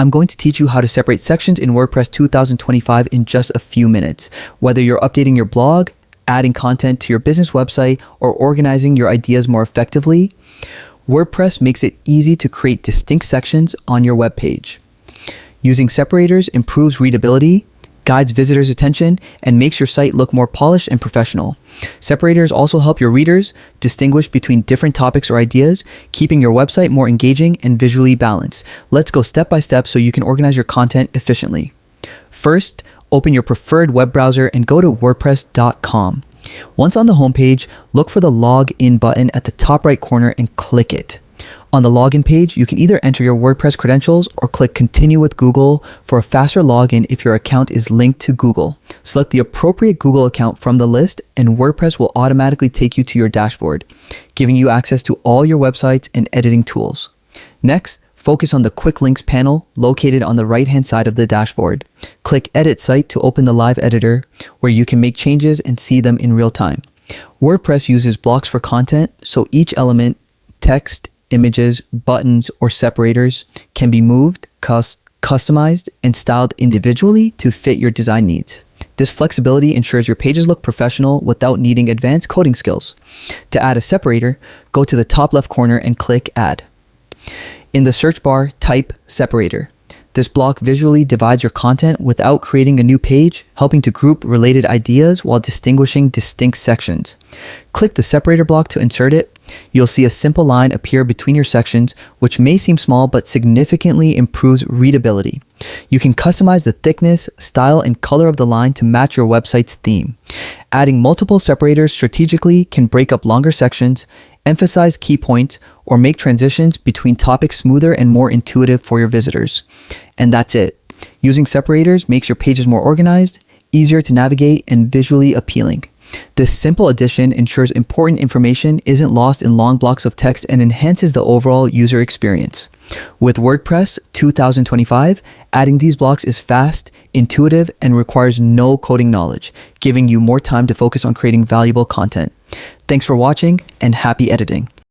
I'm going to teach you how to separate sections in WordPress 2025 in just a few minutes. Whether you're updating your blog, adding content to your business website, or organizing your ideas more effectively, WordPress makes it easy to create distinct sections on your web page. Using separators improves readability, guides visitors' attention, and makes your site look more polished and professional. Separators also help your readers distinguish between different topics or ideas, keeping your website more engaging and visually balanced. Let's go step by step so you can organize your content efficiently. First, open your preferred web browser and go to wordpress.com. Once on the homepage, look for the Login button at the top right corner and click it. On the login page, you can either enter your WordPress credentials or click Continue with Google for a faster login if your account is linked to Google. Select the appropriate Google account from the list and WordPress will automatically take you to your dashboard, giving you access to all your websites and editing tools. Next, focus on the Quick Links panel located on the right-hand side of the dashboard. Click Edit Site to open the live editor where you can make changes and see them in real time. WordPress uses blocks for content, so each element, text, images, buttons, or separators can be moved, customized, and styled individually to fit your design needs. This flexibility ensures your pages look professional without needing advanced coding skills. To add a separator, go to the top left corner and click Add. In the search bar, type Separator. This block visually divides your content without creating a new page, helping to group related ideas while distinguishing distinct sections. Click the separator block to insert it. You'll see a simple line appear between your sections, which may seem small but significantly improves readability. You can customize the thickness, style, and color of the line to match your website's theme. Adding multiple separators strategically can break up longer sections, emphasize key points, or make transitions between topics smoother and more intuitive for your visitors. And that's it. Using separators makes your pages more organized, easier to navigate, and visually appealing. This simple addition ensures important information isn't lost in long blocks of text and enhances the overall user experience. With WordPress 2025, adding these blocks is fast, intuitive, and requires no coding knowledge, giving you more time to focus on creating valuable content. Thanks for watching and happy editing.